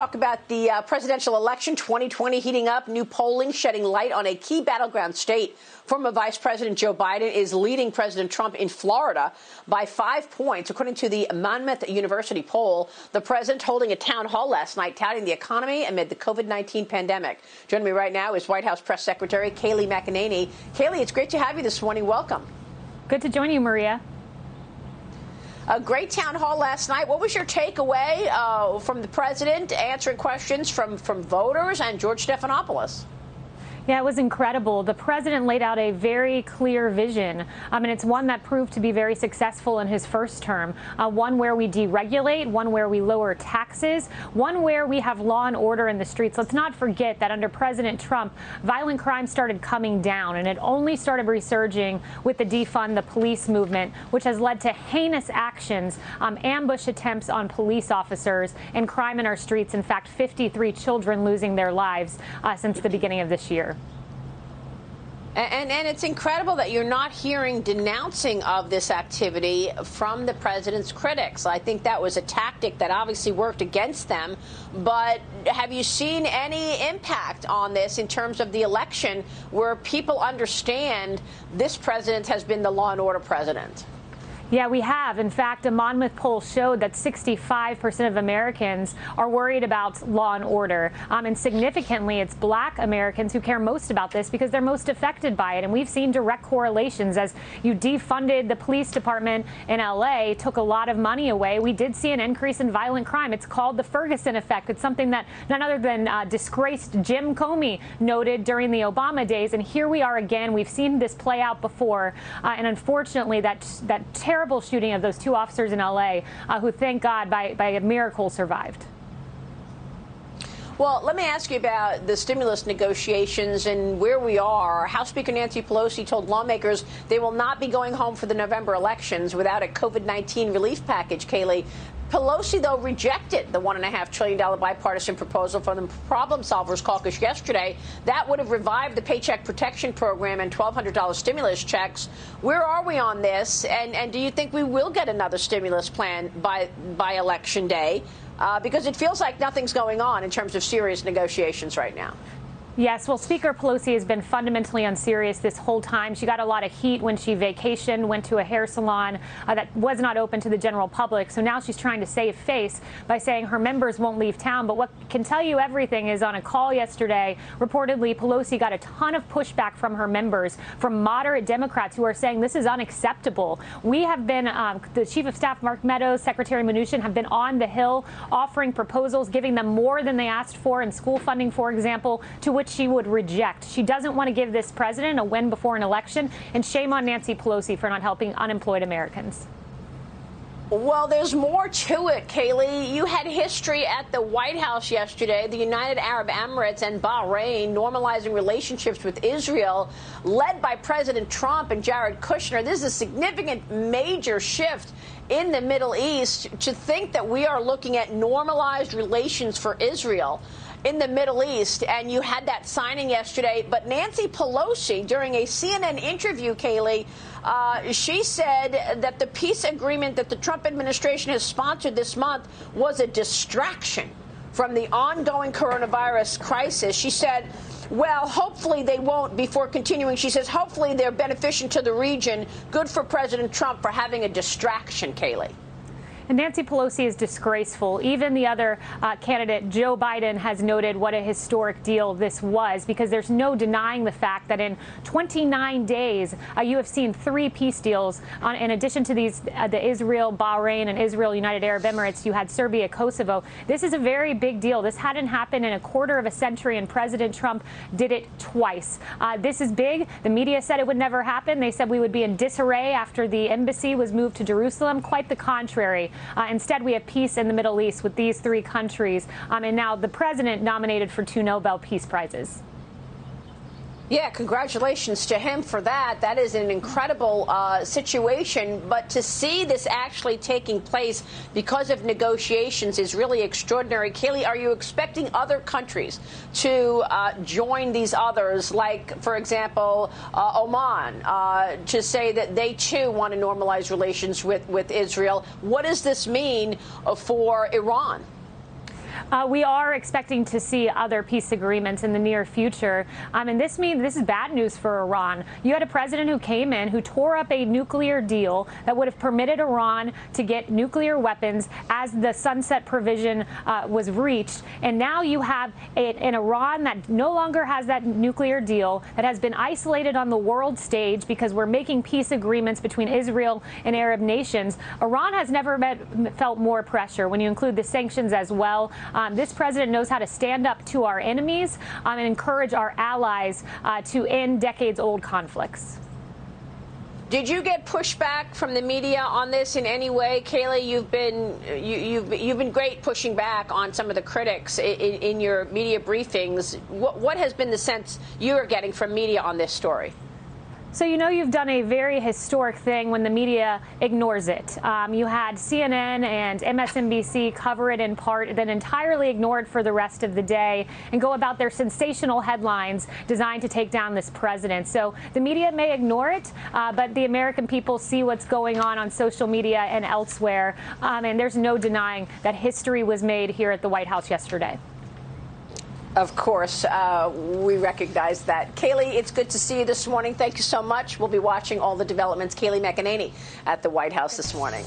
Talk about the presidential election 2020 heating up, new polling shedding light on a key battleground state. Former Vice President Joe Biden is leading President Trump in Florida by 5 points, according to the Monmouth University poll. The president holding a town hall last night touting the economy amid the COVID-19 pandemic. Joining me right now is White House Press Secretary Kayleigh McEnany. Kayleigh, it's great to have you this morning. Welcome. Good to join you, Maria. A great town hall last night. What was your takeaway from the president answering questions from voters and George Stephanopoulos? Yeah, it was incredible. The president laid out a very clear vision, and it's one that proved to be very successful in his first term. One where we deregulate, one where we lower taxes, one where we have law and order in the streets. Let's not forget that under President Trump, violent crime started coming down, and it only started resurging with the defund the police movement, which has led to heinous actions, ambush attempts on police officers, and crime in our streets. In fact, 53 children losing their lives since the beginning of this year. And it's incredible that you're not hearing denouncing of this activity from the president's critics. I think that was a tactic that obviously worked against them. But have you seen any impact on this in terms of the election where people understand this president has been the law and order president? Yeah, we have. In fact, a Monmouth poll showed that 65% of Americans are worried about law and order. And significantly, it's Black Americans who care most about this because they're most affected by it. And we've seen direct correlations. As you defunded the police department in L.A., took a lot of money away, we did see an increase in violent crime. It's called the Ferguson effect. It's something that none other than disgraced Jim Comey noted during the Obama days. And here we are again. We've seen this play out before. And unfortunately, that terrible shooting of those two officers in L.A. Who, thank God, by a miracle survived. Well, let me ask you about the stimulus negotiations and where we are. House Speaker Nancy Pelosi told lawmakers they will not be going home for the November elections without a COVID-19 relief package, Kayleigh. Pelosi, though, rejected the $1.5 trillion bipartisan proposal from the Problem Solvers Caucus yesterday. That would have revived the Paycheck Protection Program and $1,200 stimulus checks. Where are we on this? And do you think we will get another stimulus plan by Election Day? Because it feels like nothing's going on in terms of serious negotiations right now. Yes, well, Speaker Pelosi has been fundamentally unserious this whole time. She got a lot of heat when she vacationed, went to a hair salon that was not open to the general public. So now she's trying to save face by saying her members won't leave town. But what can tell you everything is on a call yesterday, reportedly Pelosi got a ton of pushback from her members, from moderate Democrats who are saying this is unacceptable. We have been, the Chief of Staff Mark Meadows, Secretary Mnuchin have been on the Hill offering proposals, giving them more than they asked for in school funding, for example, to which she would reject. She doesn't want to give this president a win before an election, and shame on Nancy Pelosi for not helping unemployed Americans. Well, there's more to it, Kayleigh. You had history at the White House yesterday, the United Arab Emirates and Bahrain normalizing relationships with Israel, led by President Trump and Jared Kushner. This is a significant, major shift in the Middle East to think that we are looking at normalized relations for Israel in the Middle East, and you had that signing yesterday. But Nancy Pelosi, during a CNN interview, Kayleigh, she said that the peace agreement that the Trump administration has sponsored this month was a distraction from the ongoing coronavirus crisis. She said, well, hopefully they won't, before continuing, she says, hopefully they're beneficial to the region. Good for President Trump for having a distraction, Kayleigh. And Nancy Pelosi is disgraceful. Even the other candidate, Joe Biden, has noted what a historic deal this was, because there's no denying the fact that in 29 days, you have seen 3 peace deals. In addition to these, the Israel, Bahrain, and Israel, United Arab Emirates, you had Serbia, Kosovo. This is a very big deal. This hadn't happened in a quarter of a century, and President Trump did it twice. This is big. The media said it would never happen. They said we would be in disarray after the embassy was moved to Jerusalem. Quite the contrary. Instead, we have peace in the Middle East with these 3 countries. And now the president nominated for 2 Nobel Peace Prizes. Yeah, congratulations to him for that. That is an incredible situation. But to see this actually taking place because of negotiations is really extraordinary. Kayleigh, are you expecting other countries to join these others, like, for example, Oman, to say that they, too, want to normalize relations with Israel? What does this mean for Iran? We are expecting to see other peace agreements in the near future. And this is bad news for Iran. You had a president who came in, who tore up a nuclear deal that would have permitted Iran to get nuclear weapons as the sunset provision was reached. And now you have an Iran that no longer has that nuclear deal, that has been isolated on the world stage because we're making peace agreements between Israel and Arab nations. Iran has never felt more pressure when you include the sanctions as well. This president knows how to stand up to our enemies and encourage our allies to end decades-old conflicts. Did you get pushback from the media on this in any way, Kayleigh? You've been great pushing back on some of the critics in your media briefings. What has been the sense you are getting from media on this story? So you've done a very historic thing when the media ignores it. You had CNN and MSNBC cover it in part, then entirely ignore it for the rest of the day and go about their sensational headlines designed to take down this president. So the media may ignore it, but the American people see what's going on social media and elsewhere. And there's no denying that history was made here at the White House yesterday. Of course, we recognize that. Kayleigh, it's good to see you this morning. Thank you so much. We'll be watching all the developments. Kayleigh McEnany at the White House this morning.